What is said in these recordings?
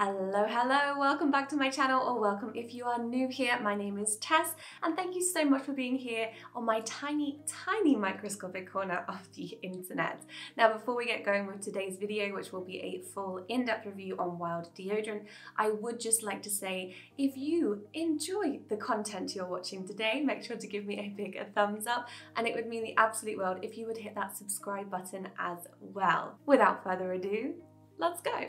Hello, welcome back to my channel, or welcome if you are new here. My name is Tess and thank you so much for being here on my tiny microscopic corner of the internet. Now before we get going with today's video, which will be a full in-depth review on Wild deodorant, I would just like to say if you enjoy the content you're watching today, make sure to give me a big thumbs up, and it would mean the absolute world if you would hit that subscribe button as well. Without further ado, let's go.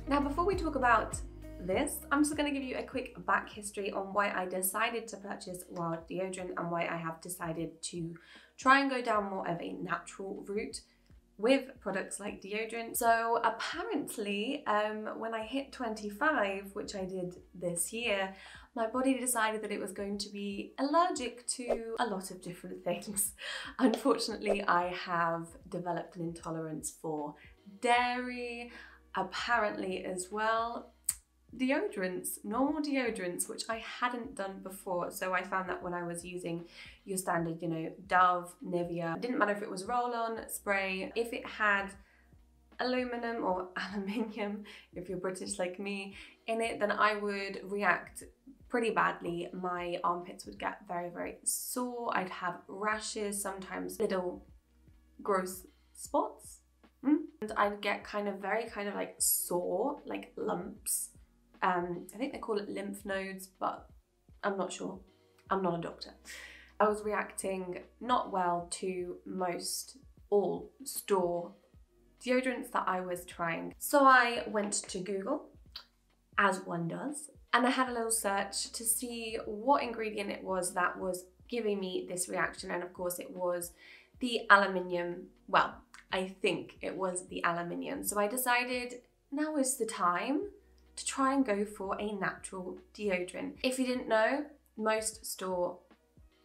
Now, before we talk about this, I'm just going to give you a quick back history on why I decided to purchase Wild deodorant and why I have decided to try and go down more of a natural route with products like deodorant. So apparently, when I hit 25, which I did this year, my body decided that it was going to be allergic to a lot of different things. Unfortunately, I have developed an intolerance for dairy, apparently as well deodorants, normal deodorants, which I hadn't done before. So I found that when I was using your standard, Dove, Nivea, it didn't matter if it was roll-on, spray, if it had aluminum or aluminium, if you're British like me, in it, then I would react pretty badly. My armpits would get very sore. I'd have rashes, sometimes little gross spots. And I'd get very like sore, like lumps. I think they call it lymph nodes, but I'm not sure. I'm not a doctor. I was reacting not well to all store deodorants that I was trying. So I went to Google, as one does, and I had a little search to see what ingredient it was that was giving me this reaction. And of course it was the aluminium. Well, I think it was the aluminium. So I decided now is the time to try and go for a natural deodorant. If you didn't know, most store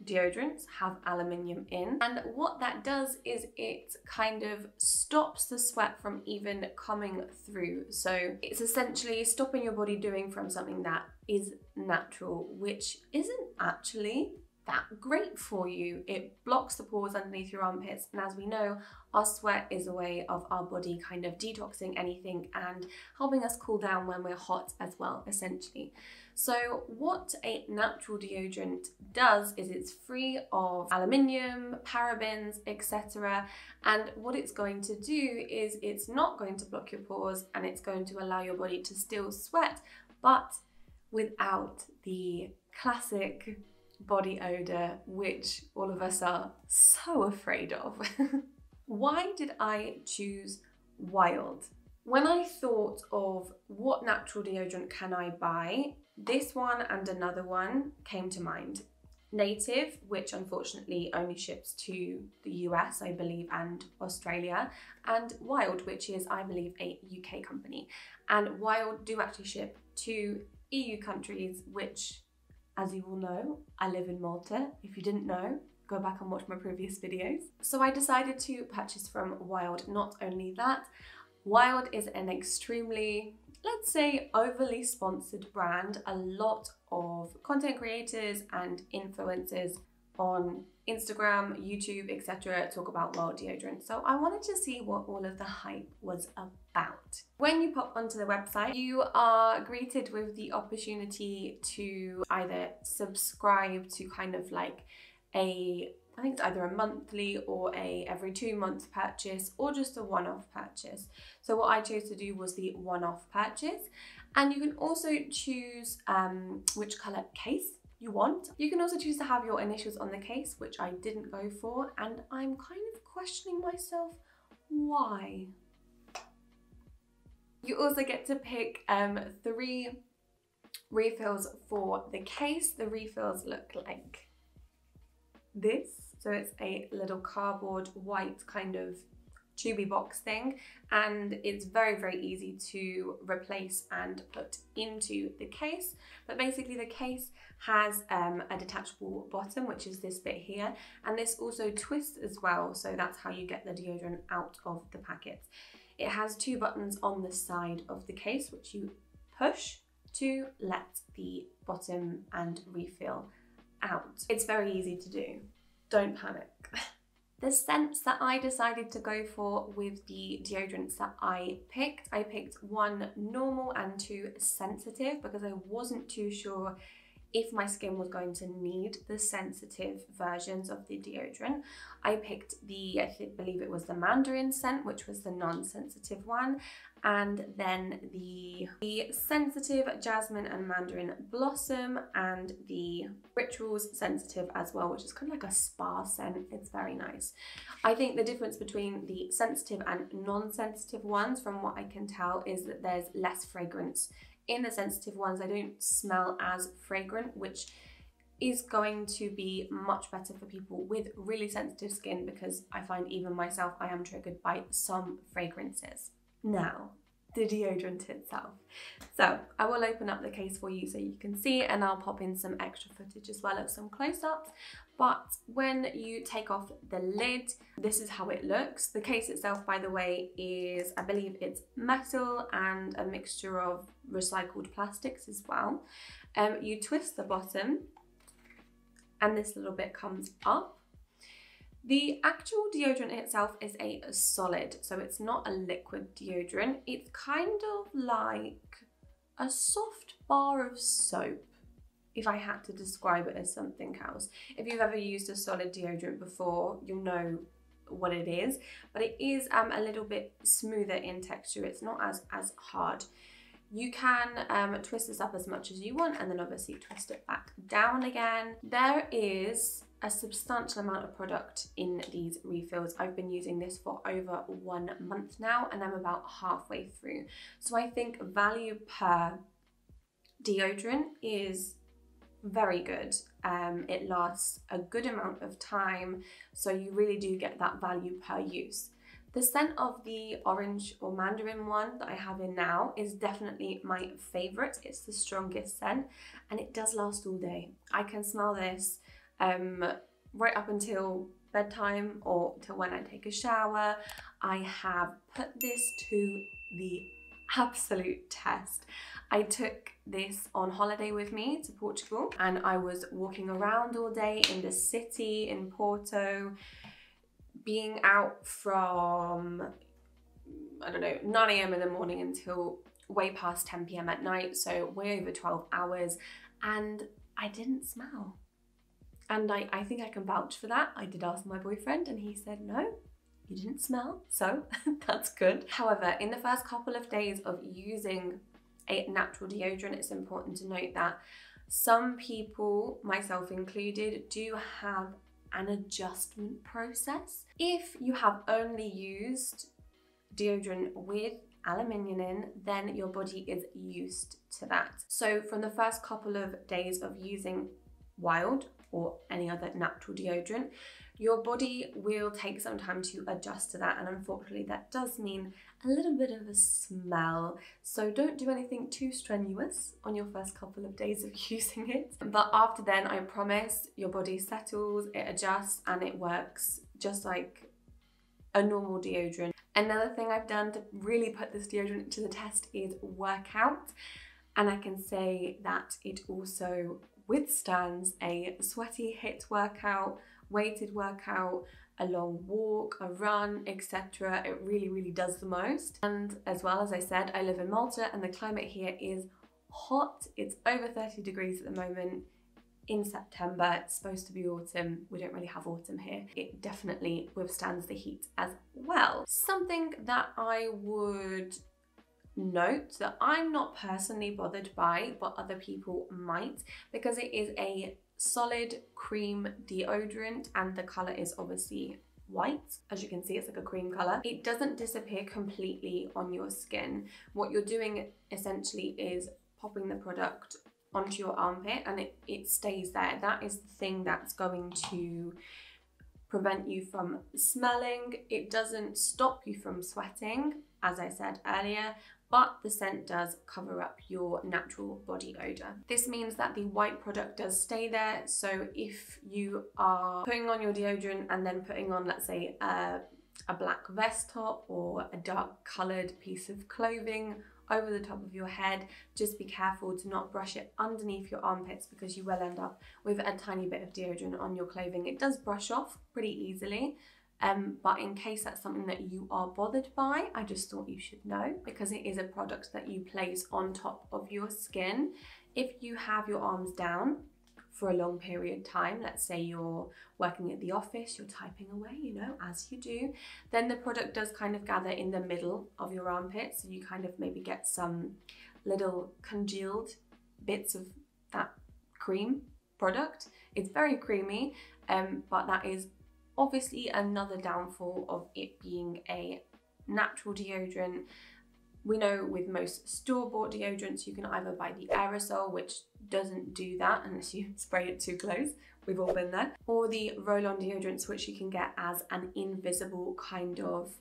deodorants have aluminium in, and what that does is it kind of stops the sweat from even coming through. So it's essentially stopping your body doing from something that is natural, which isn't actually that great for you. It blocks the pores underneath your armpits, and as we know, our sweat is a way of our body kind of detoxing anything and helping us cool down when we're hot as well, essentially. So what a natural deodorant does is it's free of aluminium, parabens, etc. And what it's going to do is it's not going to block your pores, and it's going to allow your body to still sweat, but without the classic body odor, which all of us are so afraid of. Why did I choose Wild? When I thought of what natural deodorant can I buy, this one and another one came to mind. Native, which unfortunately only ships to the US, I believe, and Australia, and Wild, which is, I believe, a UK company. And Wild do actually ship to EU countries, which, as you all know, I live in Malta. If you didn't know, go back and watch my previous videos. So I decided to purchase from Wild. Not only that, Wild is an extremely, let's say, overly sponsored brand. A lot of content creators and influencers on Instagram, YouTube, etc. talk about Wild deodorant. So I wanted to see what all of the hype was about. When you pop onto the website, you are greeted with the opportunity to either subscribe to kind of like I think it's either a monthly or a every 2 month purchase, or just a one-off purchase. So what I chose to do was the one-off purchase. And you can also choose which colour case you want. You can also choose to have your initials on the case, which I didn't go for, and I'm kind of questioning myself why. You also get to pick 3 refills for the case. The refills look like this. So it's a little cardboard white kind of tubey box thing, and it's very easy to replace and put into the case. But basically the case has a detachable bottom, which is this bit here, and this also twists as well, so that's how you get the deodorant out of the packet. It has 2 buttons on the side of the case, which you push to let the bottom and refill out. It's very easy to do. don't panic. The scents that I decided to go for with the deodorants that I picked one normal and two sensitive, because I wasn't too sure if my skin was going to need the sensitive versions of the deodorant. I picked I believe it was the mandarin scent, which was the non-sensitive one, and then the sensitive jasmine and mandarin blossom, and the rituals sensitive as well, which is kind of like a spa scent. It's very nice. I think the difference between the sensitive and non-sensitive ones, from what I can tell, is that there's less fragrance. In the sensitive ones, I don't smell as fragrant, which is going to be much better for people with really sensitive skin, because I find even myself, I am triggered by some fragrances. Now, the deodorant itself. So I will open up the case for you so you can see, and I'll pop in some extra footage as well of some close-ups. But when you take off the lid, this is how it looks. The case itself, by the way, is, I believe it's metal and a mixture of recycled plastics as well. You twist the bottom and this little bit comes up. The actual deodorant itself is a solid, so it's not a liquid deodorant. It's kind of like a soft bar of soap, if I had to describe it as something else. If you've ever used a solid deodorant before, you'll know what it is, but it is a little bit smoother in texture. It's not as hard. You can twist this up as much as you want, and then obviously twist it back down again. There is a substantial amount of product in these refills. I've been using this for over 1 month now, and I'm about halfway through. So I think value per deodorant is very good. It lasts a good amount of time, so you really do get that value per use. The scent of the orange or mandarin one that I have in now is definitely my favorite. It's the strongest scent, and it does last all day. I can smell this right up until bedtime or till when I take a shower. I have put this to the absolute test. I took this on holiday with me to Portugal, and I was walking around all day in the city in Porto, being out from, I don't know, 9 AM in the morning until way past 10 PM at night, so way over 12 hours, and I didn't smell. And I think I can vouch for that. I did ask my boyfriend and he said, no, you didn't smell, so that's good. However, in the first couple of days of using a natural deodorant, it's important to note that some people, myself included, do have an adjustment process. If you have only used deodorant with aluminium in, then your body is used to that. So from the first couple of days of using Wild or any other natural deodorant, your body will take some time to adjust to that, and unfortunately that does mean a little bit of a smell. So don't do anything too strenuous on your first couple of days of using it. But after then, I promise, your body settles, it adjusts, and it works just like a normal deodorant. Another thing I've done to really put this deodorant to the test is work out, and I can say that it also withstands a sweaty HIIT workout, weighted workout, a long walk, a run, etc. It really, really does the most. And as well, as I said, I live in Malta and the climate here is hot. It's over 30 degrees at the moment. In September, it's supposed to be autumn. We don't really have autumn here. It definitely withstands the heat as well. Something that I would note that I'm not personally bothered by, but other people might, because it is a solid cream deodorant and the color is obviously white. As you can see, it's like a cream color. It doesn't disappear completely on your skin. What you're doing essentially is popping the product onto your armpit and it stays there. That is the thing that's going to prevent you from smelling. It doesn't stop you from sweating, as I said earlier, but the scent does cover up your natural body odor. This means that the white product does stay there. So if you are putting on your deodorant and then putting on, let's say, a black vest top or a dark colored piece of clothing over the top of your head. Just be careful to not brush it underneath your armpits because you will end up with a tiny bit of deodorant on your clothing. It does brush off pretty easily. But in case that's something that you are bothered by, I just thought you should know, because it is a product that you place on top of your skin. If you have your arms down for a long period of time, let's say you're working at the office, you're typing away, you know, as you do, then the product does kind of gather in the middle of your armpits. So you kind of maybe get some little congealed bits of that cream product. It's very creamy, but that is obviously another downfall of it being a natural deodorant. We know with most store-bought deodorants, you can either buy the aerosol, which doesn't do that unless you spray it too close. We've all been there. Or the roll-on deodorants, which you can get as an invisible kind of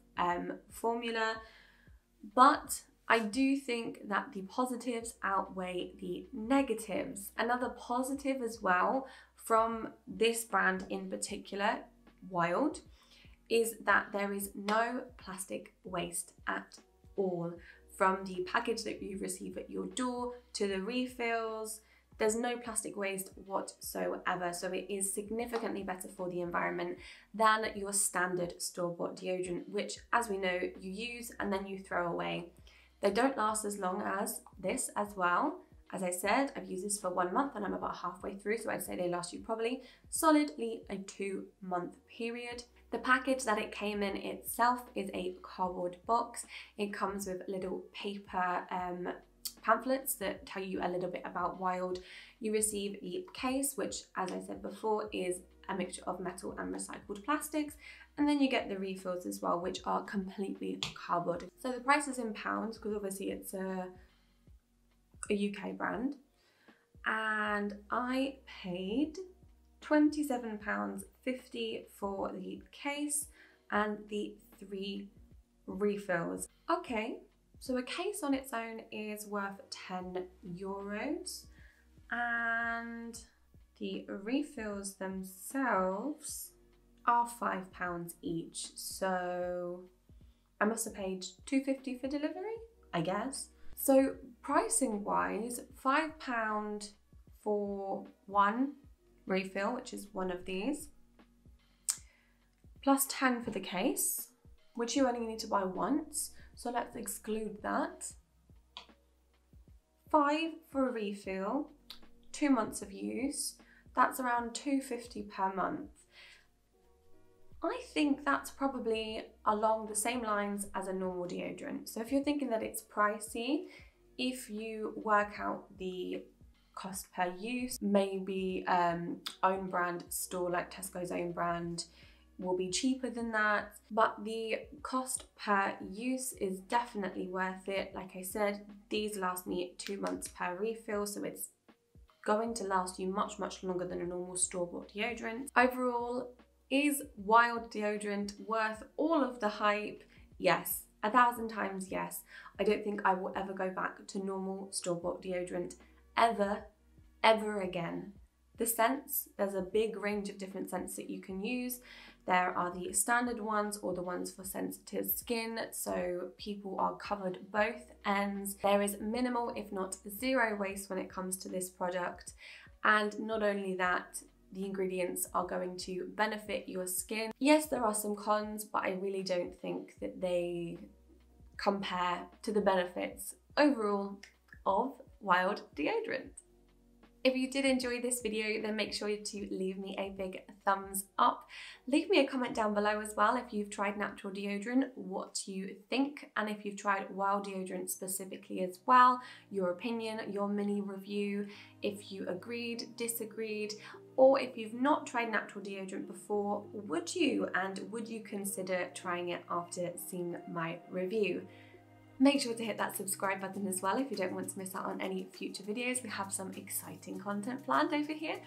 formula. But I do think that the positives outweigh the negatives. Another positive as well from this brand in particular, Wild, is that there is no plastic waste at all. From the package that you receive at your door to the refills, there's no plastic waste whatsoever. So it is significantly better for the environment than your standard store-bought deodorant, which, as we know, you use and then you throw away. They don't last as long as this as well. As I said, I've used this for 1 month and I'm about halfway through, so I'd say they last you probably solidly a 2-month period. The package that it came in itself is a cardboard box. It comes with little paper pamphlets that tell you a little bit about Wild. You receive the case, which, as I said before, is a mixture of metal and recycled plastics. And then you get the refills as well, which are completely cardboard. So the price is in pounds, because obviously it's a UK brand, and I paid £27.50 for the case and the 3 refills. Okay, so a case on its own is worth €10, and the refills themselves are £5 each, so I must have paid £2.50 for delivery, I guess. So pricing wise, £5 for 1 refill, which is one of these, plus 10 for the case, which you only need to buy once, so let's exclude that. 5 for a refill, 2 months of use, that's around £2.50 per month. I think that's probably along the same lines as a normal deodorant. So if you're thinking that it's pricey, if you work out the cost per use, maybe own brand store like Tesco's own brand will be cheaper than that, but the cost per use is definitely worth it. Like I said, these last me 2 months per refill, so it's going to last you much longer than a normal store-bought deodorant. Overall, is Wild deodorant worth all of the hype? Yes, 1,000 times yes. I don't think I will ever go back to normal store-bought deodorant ever again. The scents, there's a big range of different scents that you can use. There are the standard ones or the ones for sensitive skin, so people are covered both ends. There is minimal, if not zero, waste when it comes to this product. And not only that, the ingredients are going to benefit your skin. Yes, there are some cons, but I really don't think that they compare to the benefits overall of Wild deodorant. If you did enjoy this video, then make sure to leave me a big thumbs up. Leave me a comment down below as well if you've tried natural deodorant, what you think, and if you've tried Wild deodorant specifically as well, your opinion, your mini review, if you agreed, disagreed, or if you've not tried natural deodorant before, would you? And would you consider trying it after seeing my review? Make sure to hit that subscribe button as well if you don't want to miss out on any future videos. We have some exciting content planned over here.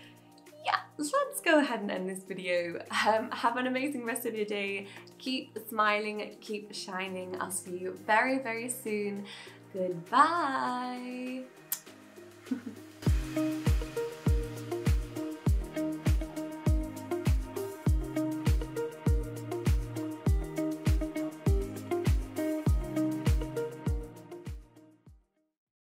Yeah, let's go ahead and end this video. Have an amazing rest of your day. Keep smiling, keep shining. I'll see you very soon. Goodbye.